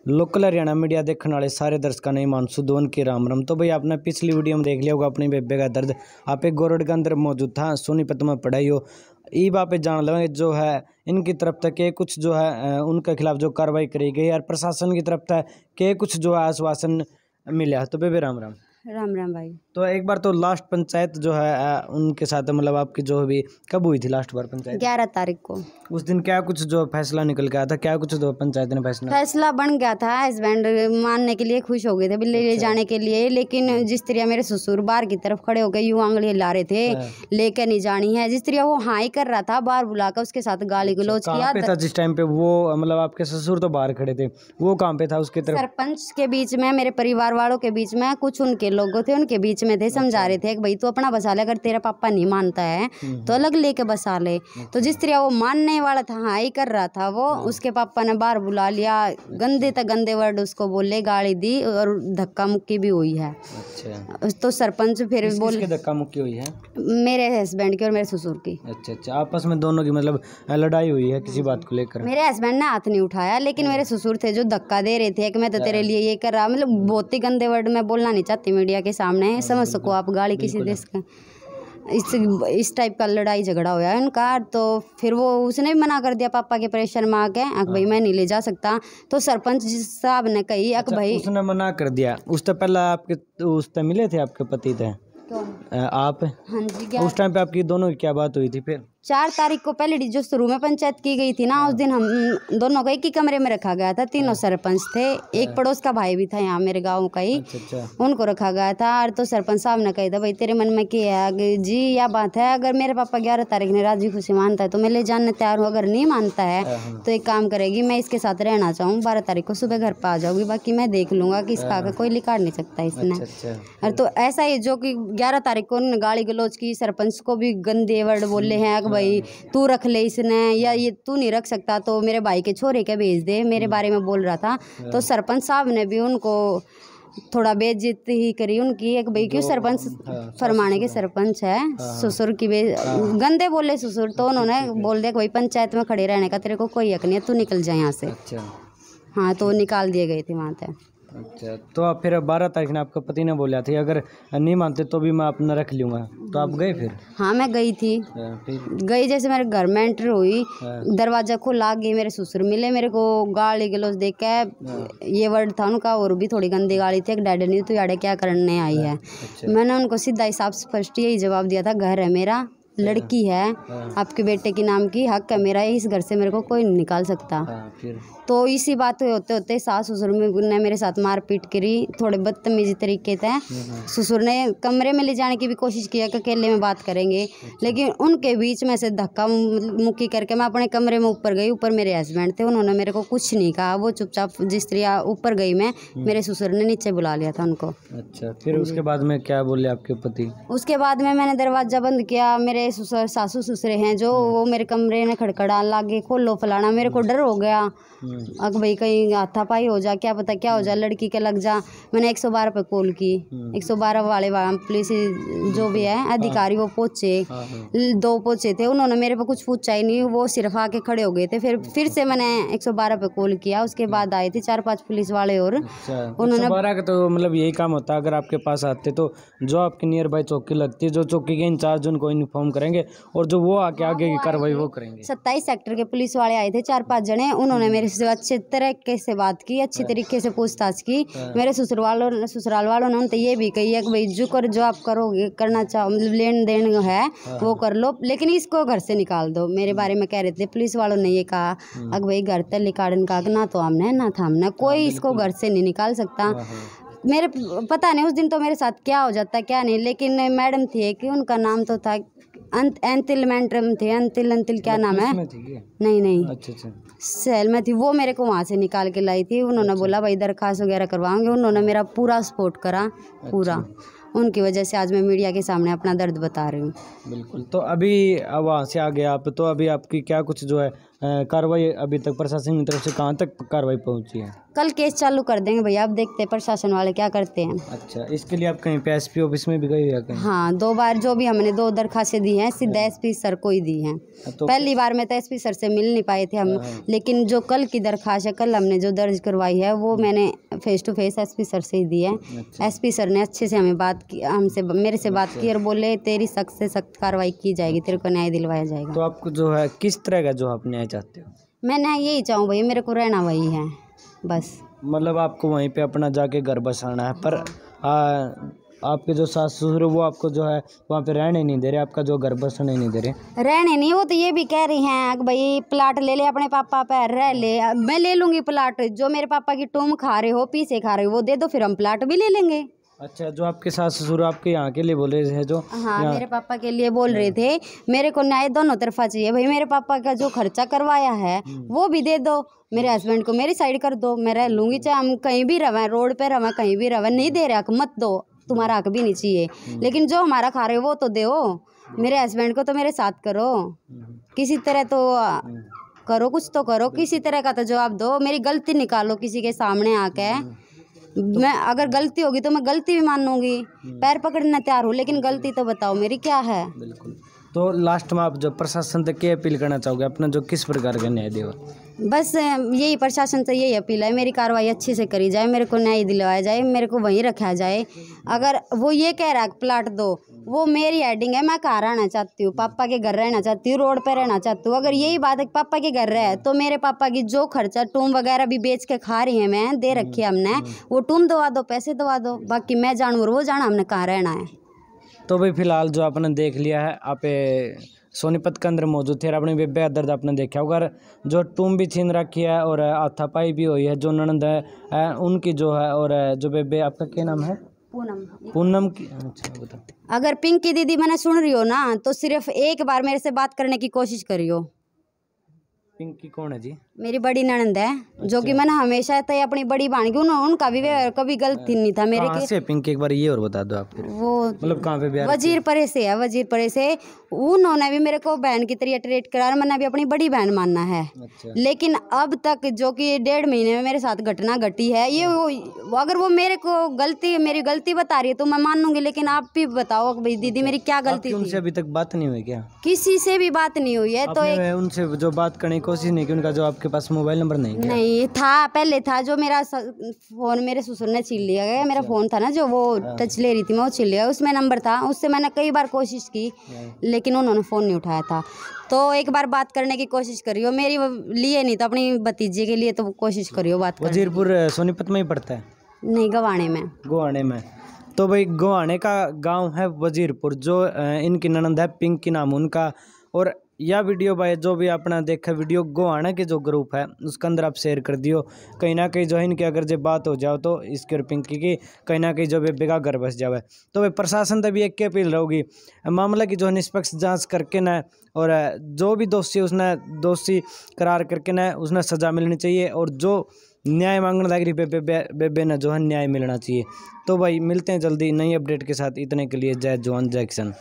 Local Haryana media देखने वाले सारे दर्शकों ने मानसू दोन की राम राम। तो भाई आपने पिछली वीडियो में देख लिया होगा अपनी बेबे का दर्द। आप एक गोरड के अंदर मौजूद था, सोनीपत में पढ़ाई हो ई बात पे जान लेंगे जो है इनकी तरफ तक के कुछ जो है उनके खिलाफ जो कार्रवाई करी गई और प्रशासन की तरफ तक के कुछ जो है आश्वासन मिला। तो बेबे राम राम। राम राम भाई। तो एक बार तो लास्ट पंचायत जो है उनके साथ मतलब आपकी जो भी कब हुई थी लास्ट बार पंचायत? 11 तारीख को। उस दिन क्या कुछ जो फैसला निकल के आया था, क्या कुछ जो पंचायत ने फैसला बन गया था। हस्बैंड मानने के लिए खुश हो गए थे बिल्ली ले जाने के लिए, लेकिन जिस तरह मेरे ससुर बाहर की तरफ खड़े हो गए यूं आंगली ला रहे थे लेकर नहीं जानी है, जिस तरह वो हाँ ही कर रहा था बाहर बुलाकर उसके साथ गाली गलौज किया था जिस टाइम पे वो मतलब आपके ससुर तो बाहर खड़े थे, वो कहाँ पे था? उसके तरफ सरपंच के बीच में, मेरे परिवार वालों के बीच में, कुछ उनके लोग थे उनके बीच में थे, समझा रहे थे कि भाई तू अपना बसा ले, अगर तेरा पापा नहीं मानता है तो अलग लेके बसा ले। तो जिस तरह वो मानने वाला था हाँ ही कर रहा था वो, उसके पापा ने बाहर बुला लिया, गंदे तक गंदे वर्ड उसको बोले, गाली दी और धक्का मुक्की भी हुई है। अच्छा। तो सरपंच फिर बोल धक्का मुक्की हुई है? मेरे हस्बैंड की और मेरे ससुर की। अच्छा, आपस में दोनों की मतलब लड़ाई हुई है किसी बात को लेकर? मेरे हस्बैंड ने हाथ नहीं उठाया, लेकिन मेरे ससुर थे जो धक्का दे रहे थे कि मैं तो तेरे लिए ये कर रहा, मतलब बहुत ही गंदे वर्ड में बोलना नहीं चाहती मीडिया के सामने, समझ सको आप, गाली किसी देश का इस टाइप का लड़ाई झगड़ा हुआ है उनका। तो फिर वो उसने भी मना कर दिया पापा के प्रेशर में आके, भाई मैं नहीं ले जा सकता। तो सरपंच साहब ने कही भाई उसने मना कर दिया। उससे पहले आपके उस टाइम मिले थे आपके पति थे? आप? हाँ जी। उस टाइम पे आपकी दोनों की क्या बात हुई थी फिर? 4 तारीख को पहले जो शुरू में पंचायत की गई थी ना, उस दिन हम दोनों को एक ही कमरे में रखा गया था, तीनों सरपंच थे, एक पड़ोस का भाई भी था यहाँ मेरे गांव का ही। अच्छा। उनको रखा गया था। और तो सरपंच साहब ने कहा था भाई तेरे मन में क्या है जी, यह बात है, अगर मेरे पापा 11 तारीख ने राजी खुशी मानता है तो मैं ले जाने तैयार हूँ, अगर नहीं मानता है तो एक काम करेगी, मैं इसके साथ रहना चाहूँ, 12 तारीख को सुबह घर पर आ जाऊँगी, बाकी मैं देख लूंगा कि इसका कोई लिकाड़ नहीं सकता इसने। और तो ऐसा ही जो कि 11 तारीख को गाली गलौज की, सरपंच को भी गंदे वर्ड बोले हैं कि भाई तू रख ले इसने, या ये तू नहीं रख सकता तो मेरे भाई के छोरे के भेज दे, मेरे बारे में बोल रहा था। तो सरपंच साहब ने भी उनको थोड़ा बेइज्जती ही करी उनकी, एक भाई क्यों सरपंच फरमाने के सरपंच है, ससुर की गंदे बोले ससुर, तो उन्होंने बोल दिया कि भाई पंचायत में खड़े रहने का तेरे को कोई हक नहीं है, तू निकल जाए यहाँ से। हाँ, तो निकाल दिए गए थे वहाँ से। अच्छा, तो आप फिर 12 तारीख ने आपका पति ने बोला था अगर नहीं मानते तो भी मैं अपना रख लूँगा, तो आप गए फिर? हाँ, मैं गई थी। गई जैसे मेरे घर में एंटर हुई, दरवाजा खोला, गई, मेरे ससुर मिले, मेरे को गाली गलौज देख के ये वर्ड था उनका, और भी थोड़ी गंदी गाली थी, डैडी नहीं तो याडे क्या करने आई है। मैंने उनको सीधा हिसाब स्पष्ट यही जवाब दिया था, घर है मेरा, लड़की है आपके बेटे की नाम की, हक है मेरा, इस घर से मेरे को कोई नहीं निकाल सकता। तो इसी बात होते होते सास ससुर ने मेरे साथ मारपीट करी, थोड़े बदतमीजी तरीके से। ससुर ने कमरे में ले जाने की भी कोशिश किया कि अकेले में बात करेंगे, लेकिन उनके बीच में से धक्का मुक्की करके मैं अपने कमरे में ऊपर गई। ऊपर मेरे हस्बैंड थे, उन्होंने मेरे को कुछ नहीं कहा, वो चुपचाप जिस तरह ऊपर गई मैं, मेरे ससुर ने नीचे बुला लिया था उनको। अच्छा, फिर उसके बाद में क्या बोले आपके पति? उसके बाद में मैंने दरवाजा बंद किया, मेरे ससुर सासू ससुरे हैं जो, वो मेरे कमरे में खड़खड़ा लागे, खोलो फलाना, मेरे को डर हो गया अगर भाई कहीं हाथापाई हो जा, क्या पता क्या हो जा, लड़की के लग जा। मैंने 112 पे कॉल की, 112 वाले पुलिस जो भी है अधिकारी वो पहुंचे, 2 पहुंचे थे, उन्होंने मेरे पे कुछ पूछा ही नहीं, वो सिर्फ आके खड़े हो गए थे। फिर से मैंने 112 पे कॉल किया, उसके बाद आए थे 4-5 पुलिस वाले। और उन्होंने 112 का तो मतलब यही काम होता है, अगर आपके पास आते तो जो आपके नियर बाई चौकी लगती है, जो चौकी के इंचार्ज उनको इन्फॉर्म करेंगे और जो वो आके आगे की कार्रवाई वो करेंगे। 27 सेक्टर के पुलिस वाले आए थे 4-5 जने, उन्होंने मेरे से अच्छे तरीके से बात की, अच्छी तरीके से पूछताछ की। मेरे ससुराल वालों ने उनसे ये भी कही है कि भाई जो आप करोगे करना चाहो, मतलब लेन देन है वो कर लो, लेकिन इसको घर से निकाल दो, मेरे बारे में कह रहे थे पुलिस वालों ने ये कहा। अगर भाई घर तक निकालन का ना तो हमने ना था हमने, कोई इसको घर से नहीं निकाल सकता। मेरे पता नहीं उस दिन तो मेरे साथ क्या हो जाता क्या नहीं, लेकिन मैडम थी कि उनका नाम तो था अंतिल मैडम थे, अंतिल क्या नाम है, नहीं अच्छा सेल में थी, वो मेरे को वहाँ से निकाल के लाई थी। उन्होंने बोला भाई दरखास्त वगैरह करवाएंगे, उन्होंने मेरा पूरा सपोर्ट करा पूरा। उनकी वजह से आज मैं मीडिया के सामने अपना दर्द बता रही हूँ। बिल्कुल। तो अभी वहाँ से आ गया आप, तो अभी आपकी क्या कुछ जो है कार्रवाई अभी तक प्रशासन की तरफ से कहाँ तक कार्रवाई पहुंची है? कल केस चालू कर देंगे भैया, अब देखते हैं प्रशासन वाले क्या करते हैं। अच्छा, इसके लिए आप कहीं पे एसपी ऑफिस में भी गए या कहीं? हाँ, 2 बार जो भी हमने 2 दरखास्तें दी हैं सीधा एसपी सर को ही दी हैं। तो पहली बार में तो एसपी सर से मिल नहीं पाए थे हम, लेकिन जो कल की दरखास्त है, कल हमने जो दर्ज करवाई है वो मैंने face to face SP sir से ही दी है। एसपी सर ने अच्छे से हमें बात की, मेरे से बात की और बोले तेरी सख्त से सख्त कार्रवाई की जाएगी, तेरे को न्याय दिलवाया जाएगा। तो आपको जो है किस तरह का जो आप न्याय चाहते हो? मैं न्याय यही चाहूँ भैया, मेरे को रहना वही है बस। मतलब आपको वहीं पे अपना जाके घर बसाना है, पर आपके जो सास ससुर वो आपको जो है वहाँ पे रहने नहीं दे रहे, आपका जो घर बसने नहीं दे रहे। रहने नहीं, वो तो ये भी कह रही हैं कि भाई प्लाट ले ले अपने पापा पे, रह ले। मैं ले लूँगी प्लाट, जो मेरे पापा की टूम खा रहे हो, पीसे खा रहे हो, वो दे दो, फिर हम प्लाट भी ले लेंगे। अच्छा, जो आपके सास ससुर आपके यहाँ के लिए बोले हैं जो? हाँ, मेरे पापा के लिए बोल रहे थे। मेरे को न्याय दोनों तरफा चाहिए भाई, मेरे पापा का जो खर्चा करवाया है वो भी दे दो, मेरे हस्बैंड को मेरी साइड कर दो, मैं रह लूँगी, चाहे हम कहीं भी रहें, रोड पे रहें, कहीं भी रहें। नहीं दे रहे हक मत दो, तुम्हारा हक भी नहीं चाहिए, लेकिन जो हमारा खा रहे हो वो तो दो। मेरे हस्बैंड को तो मेरे साथ करो, किसी तरह तो करो, कुछ तो करो, किसी तरह का तो जवाब दो, मेरी गलती निकालो किसी के सामने आके। मैं अगर गलती होगी तो मैं गलती भी मानूंगी, पैर पकड़ने तैयार हूँ, लेकिन गलती तो बताओ मेरी क्या है। बिल्कुल। तो लास्ट में आप जो प्रशासन तक क्या अपील करना चाहोगे, अपना जो किस प्रकार का न्याय देगा? बस यही प्रशासन से यही अपील है, मेरी कार्रवाई अच्छे से करी जाए, मेरे को न्याय दिलवाया जाए, मेरे को वहीं रखा जाए। अगर वो ये कह रहा है प्लाट दो, वो मेरी हेडिंग है, मैं कहाँ रहना चाहती हूँ, पापा के घर रहना चाहती हूँ, रोड पे रहना चाहती हूँ। अगर यही बात है पापा के घर रहे तो मेरे पापा की जो खर्चा टूम वगैरह भी बेच के खा रही है, मैं दे रखी है हमने, वो टूम दवा दो, पैसे दवा दो, बाकी मैं जानू और वो जाना, हमने कहाँ रहना है। तो भाई फिलहाल जो आपने देख लिया है, आप सोनीपत के अंदर मौजूद थे और अपने बेबे का दर्द आपने देखा होगा। जो टूम भी छीन रखी है और हाथापाई भी हुई है, जो ननद है उनकी जो है, और जो बेबे, आपका क्या नाम है? पूनम की। अच्छा, बताओ। अगर पिंकी दीदी मैंने सुन रही हो ना, तो सिर्फ एक बार मेरे से बात करने की कोशिश करियो। पिंकी कौन है जी? मेरी बड़ी ननद है। अच्छा। जो कि मैंने हमेशा तय अपनी बड़ी बहन की, उनका भी कभी गलती नहीं था मेरे के। से पिंकी एक बार ये और बता दो आप फिर। वो मतलब कहाँ पे ब्याह? वजीरपुरे से है, वजीरपुरे से। उन्होंने भी मेरे को बहन की तरह ट्रीट करा, मैंने भी अपनी बड़ी बहन मानना है। अच्छा। लेकिन अब तक जो कि 1.5 महीने में मेरे साथ घटना घटी है, ये अगर वो मेरे को मेरी गलती बता रही है तो मैं मानूंगी, लेकिन आप भी बताओ भाई दीदी मेरी क्या गलती थी? उनसे अभी तक बात नहीं हुई क्या? किसी से भी बात नहीं हुई है। तो उनसे जो बात करने की कोशिश नहीं की, उनका जो आपके पास मोबाइल नंबर नहीं था, पहले था, जो मेरा फोन मेरे ससुर ने छीन लिया गया। मेरा फोन था ना जो वो टच ले रही थी मैं, वो छीन लिया, उसमें नंबर था, उससे मैंने कई बार कोशिश की, लेकिन उन्होंने फ़ोन नहीं उठाया था। तो एक बार बात करने की कोशिश करियो, मेरी लिए नहीं तो अपनी भतीजे के लिए तो कोशिश करियो बात करने। वजीरपुर सोनीपत में ही पड़ता है? नहीं, गवाणे में। गोवाणे में। तो भाई गोवाणे का गांव है वजीरपुर, जो इनकी ननद है पिंकी नाम उनका। और यह वीडियो भाई जो भी अपना देखा वीडियो, गोवाणे के जो ग्रुप है उसके अंदर आप शेयर कर दियो, कहीं ना कहीं जो है इनकी अगर जो बात हो जाओ तो इसकी और पिंकी की कहीं ना कहीं जो बेबे का घर बस जावे। तो भाई प्रशासन तभी एक के अपील रहोगी, मामला की जो है निष्पक्ष जांच करके न, और जो भी दोषी उसने दोषी करार करके न उसने सज़ा मिलनी चाहिए, और जो न्याय मांगने लग रही बेबे ने जो है न्याय मिलना चाहिए। तो भाई मिलते हैं जल्दी नई अपडेट के साथ, इतने के लिए जय जवान जय किसान।